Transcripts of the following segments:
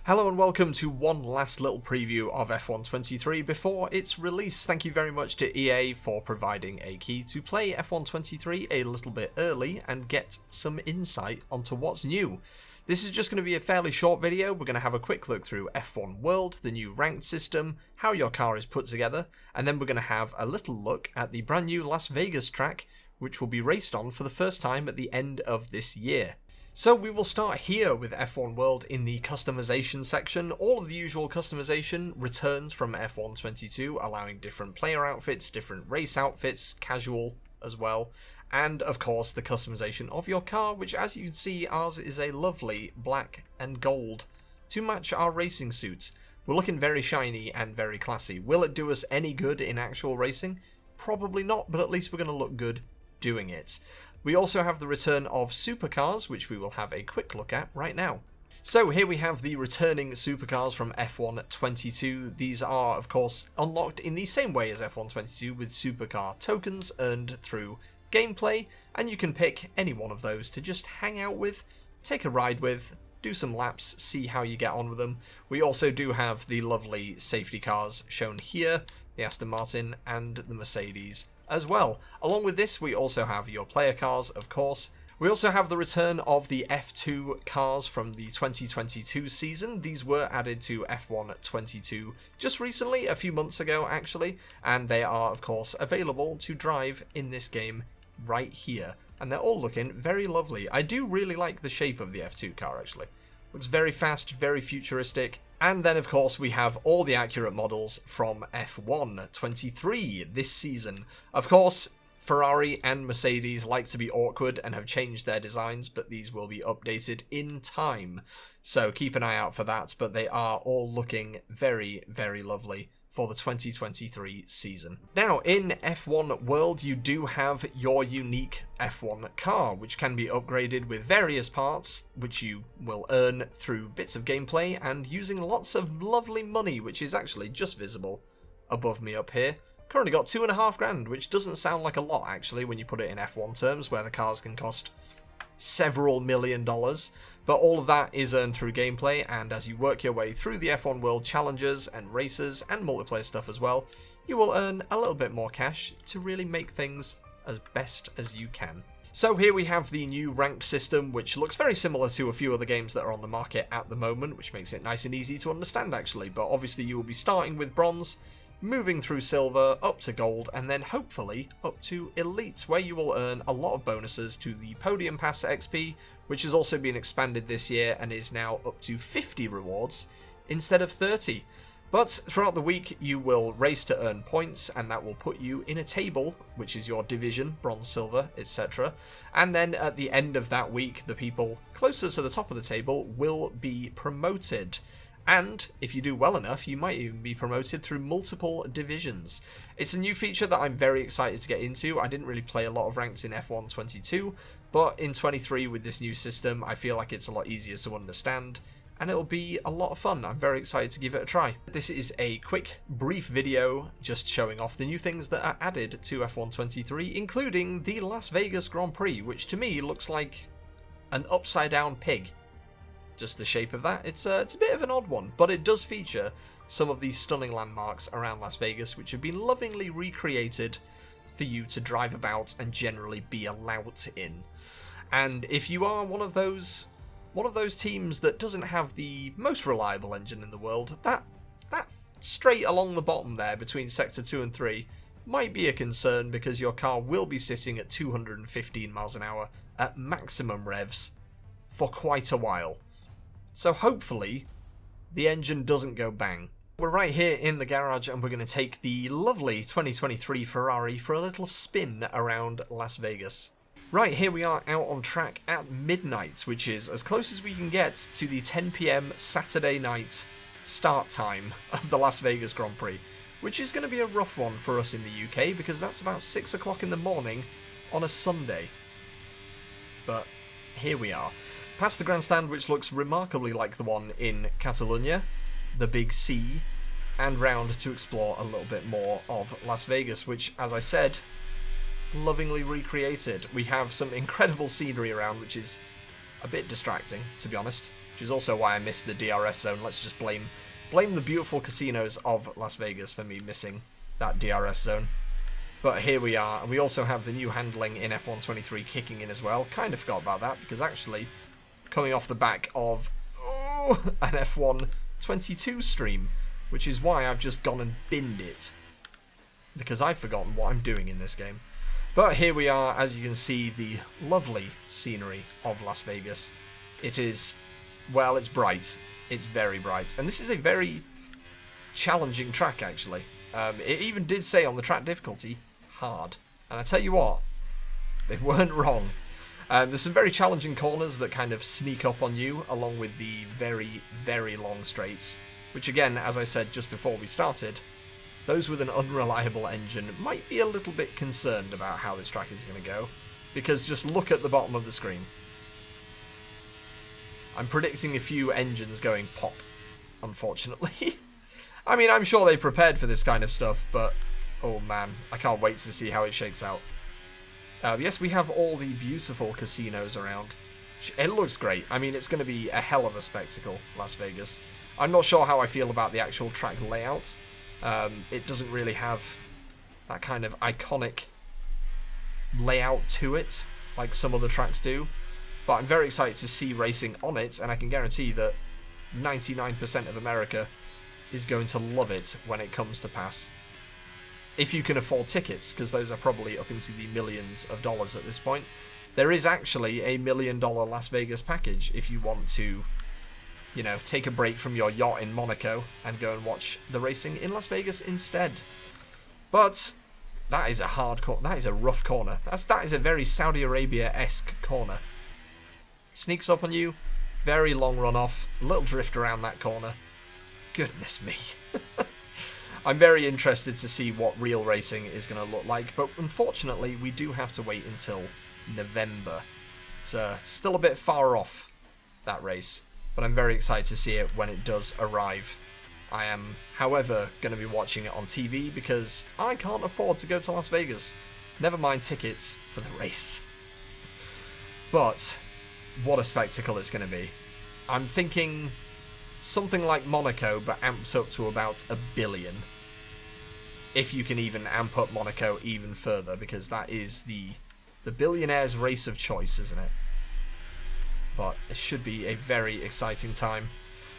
Hello and welcome to one last little preview of F1 23 before its release. Thank you very much to EA for providing a key to play F1 23 a little bit early and get some insight onto what's new. This is just going to be a fairly short video. We're going to have a quick look through F1 World, the new ranked system, how your car is put together, and then we're going to have a little look at the brand new Las Vegas track, which will be raced on for the first time at the end of this year. So we will start here with F1 World in the customization section. All of the usual customization returns from F1 22, allowing different player outfits, different race outfits, casual as well, and of course the customization of your car, which as you can see ours is a lovely black and gold to match our racing suits. We're looking very shiny and very classy. Will it do us any good in actual racing? Probably not, but at least we're going to look good doing it. We also have the return of supercars, which we will have a quick look at right now. So here we have the returning supercars from F1 22. These are, of course, unlocked in the same way as F1 22 with supercar tokens earned through gameplay, and you can pick any one of those to just hang out with, take a ride with, do some laps, see how you get on with them. We also do have the lovely safety cars shown here, the Aston Martin and the Mercedes as well. Along with this, we also have your player cars, of course. We also have the return of the F2 cars from the 2022 season. These were added to F1 22 just recently, a few months ago actually, and they are of course available to drive in this game right here. And they're all looking very lovely. I do really like the shape of the F2 car actually. Looks very fast, very futuristic. And then of course we have all the accurate models from F1 23 this season. Of course, Ferrari and Mercedes like to be awkward and have changed their designs, but these will be updated in time. So keep an eye out for that, but they are all looking very, very lovely for the 2023 season. Now, in F1 World, you do have your unique F1 car, which can be upgraded with various parts, which you will earn through bits of gameplay and using lots of lovely money, which is actually just visible above me up here. Currently got $2,500, which doesn't sound like a lot actually when you put it in F1 terms, where the cars can cost several $1 million, but all of that is earned through gameplay, and as you work your way through the F1 World challenges and races and multiplayer stuff as well, you will earn a little bit more cash to really make things as best as you can. So here we have the new ranked system, which looks very similar to a few other games that are on the market at the moment, which makes it nice and easy to understand actually, but obviously you will be starting with bronze, moving through silver, up to gold, and then hopefully up to elite, where you will earn a lot of bonuses to the Podium Pass XP, which has also been expanded this year and is now up to 50 rewards instead of 30. But throughout the week you will race to earn points, and that will put you in a table, which is your division, bronze, silver, etc. And then at the end of that week, the people closest to the top of the table will be promoted. And if you do well enough, you might even be promoted through multiple divisions. It's a new feature that I'm very excited to get into. I didn't really play a lot of ranked in F1 22, but in 23 with this new system, I feel like it's a lot easier to understand, and it'll be a lot of fun. I'm very excited to give it a try. This is a quick, brief video just showing off the new things that are added to F1 23, including the Las Vegas Grand Prix, which to me looks like an upside-down pig. Just the shape of that. It's a bit of an odd one, but it does feature some of these stunning landmarks around Las Vegas, which have been lovingly recreated for you to drive about and generally be a lout in. And if you are one of those teams that doesn't have the most reliable engine in the world, that straight along the bottom there between sector 2 and 3 might be a concern, because your car will be sitting at 215 miles an hour at maximum revs for quite a while. So hopefully the engine doesn't go bang. We're right here in the garage, and we're going to take the lovely 2023 Ferrari for a little spin around Las Vegas. Right, here we are out on track at midnight, which is as close as we can get to the 10 PM Saturday night start time of the Las Vegas Grand Prix, which is going to be a rough one for us in the UK, because that's about 6 o'clock in the morning on a Sunday. But here we are. Past the grandstand, which looks remarkably like the one in Catalonia, the Big C, and round to explore a little bit more of Las Vegas, which, as I said, lovingly recreated. We have some incredible scenery around, which is a bit distracting, to be honest. which is also why I missed the DRS zone. Let's just blame the beautiful casinos of Las Vegas for me missing that DRS zone. But here we are, and we also have the new handling in F1 23 kicking in as well. Kind of forgot about that, because actually, coming off the back of an F1 22 stream, which is why I've just gone and binned it, because I've forgotten what I'm doing in this game. But here we are, as you can see, the lovely scenery of Las Vegas. It is, well, it's bright. It's very bright. And this is a very challenging track, actually. It even did say on the track difficulty, hard. And I tell you what, they weren't wrong. There's some very challenging corners that kind of sneak up on you, along with the very, very long straights. Which again, as I said just before we started, those with an unreliable engine might be a little bit concerned about how this track is going to go, because just look at the bottom of the screen. I'm predicting a few engines going pop, unfortunately. I mean, I'm sure they prepared for this kind of stuff, but oh man, I can't wait to see how it shakes out. Yes, we have all the beautiful casinos around. It looks great. I mean, it's going to be a hell of a spectacle, Las Vegas. I'm not sure how I feel about the actual track layout. It doesn't really have that kind of iconic layout to it, like some other tracks do. But I'm very excited to see racing on it, and I can guarantee that 99% of America is going to love it when it comes to pass. If you can afford tickets, because those are probably up into the millions of dollars at this point. There is actually a $1 million Las Vegas package if you want to, you know, take a break from your yacht in Monaco and go and watch the racing in Las Vegas instead. But that is a hard corner. That is a rough corner. That is a very Saudi Arabia-esque corner. Sneaks up on you, very long runoff, a little drift around that corner. Goodness me. I'm very interested to see what real racing is going to look like, but unfortunately we do have to wait until November. It's still a bit far off, that race, but I'm very excited to see it when it does arrive. I am, however, going to be watching it on TV because I can't afford to go to Las Vegas. Never mind tickets for the race. But what a spectacle it's going to be. I'm thinking something like Monaco, but amped up to about $1 billion. If you can even amp up Monaco even further, because that is the billionaire's race of choice, isn't it? But it should be a very exciting time.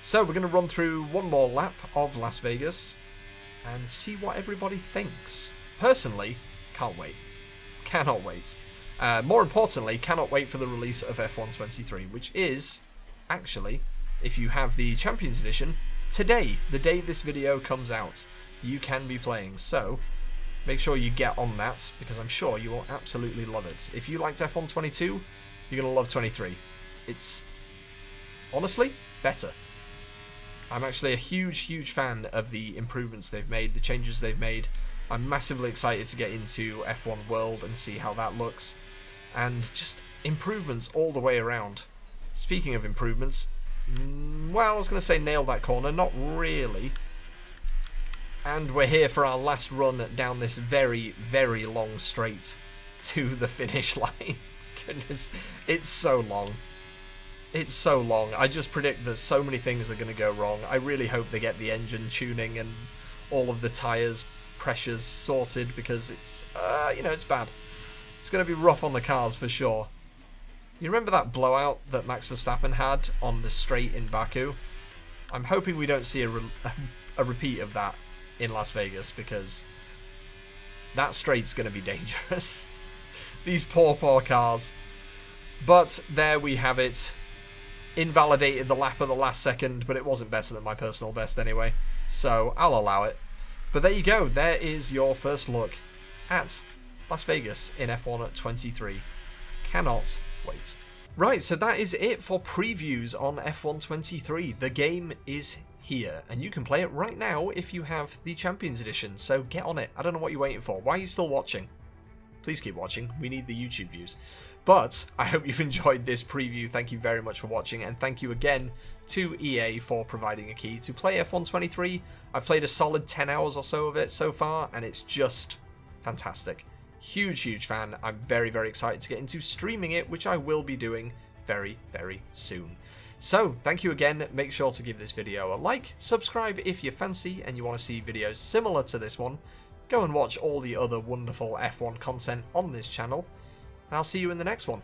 So we're going to run through one more lap of Las Vegas and see what everybody thinks. Personally, can't wait. Cannot wait. More importantly, cannot wait for the release of F1 23, which is, actually, if you have the Champions Edition, today, the day this video comes out, you can be playing. So make sure you get on that, because I'm sure you will absolutely love it. If you liked F1 22, you're going to love 23. It's, honestly, better. I'm actually a huge, huge fan of the improvements they've made, the changes they've made. I'm massively excited to get into F1 World and see how that looks. And just improvements all the way around. Speaking of improvements, well, I was going to say nail that corner, not really. And we're here for our last run down this very, very long straight to the finish line. Goodness, it's so long. It's so long. I just predict that so many things are going to go wrong. I really hope they get the engine tuning and all of the tyres pressures sorted, because it's, you know, it's bad. It's going to be rough on the cars for sure. You remember that blowout that Max Verstappen had on the straight in Baku? I'm hoping we don't see a repeat of that in Las Vegas, because that straight's going to be dangerous. These poor cars. But there we have it. Invalidated the lap at the last second, but it wasn't better than my personal best anyway, so I'll allow it. But there you go. There is your first look at Las Vegas in F1 23. Cannot wait. Right, so that is it for previews on F1 23. The game is here, and you can play it right now if you have the Champions Edition, so get on it. I don't know what you're waiting for. Why are you still watching? Please keep watching. We need the YouTube views. But I hope you've enjoyed this preview. Thank you very much for watching, and thank you again to EA for providing a key to play F1 23. I've played a solid 10 hours or so of it so far, and it's just fantastic. Huge, huge fan. I'm very, very excited to get into streaming it, which I will be doing very, very soon. So, thank you again. Make sure to give this video a like, subscribe if you fancy and you want to see videos similar to this one. Go and watch all the other wonderful F1 content on this channel. I'll see you in the next one.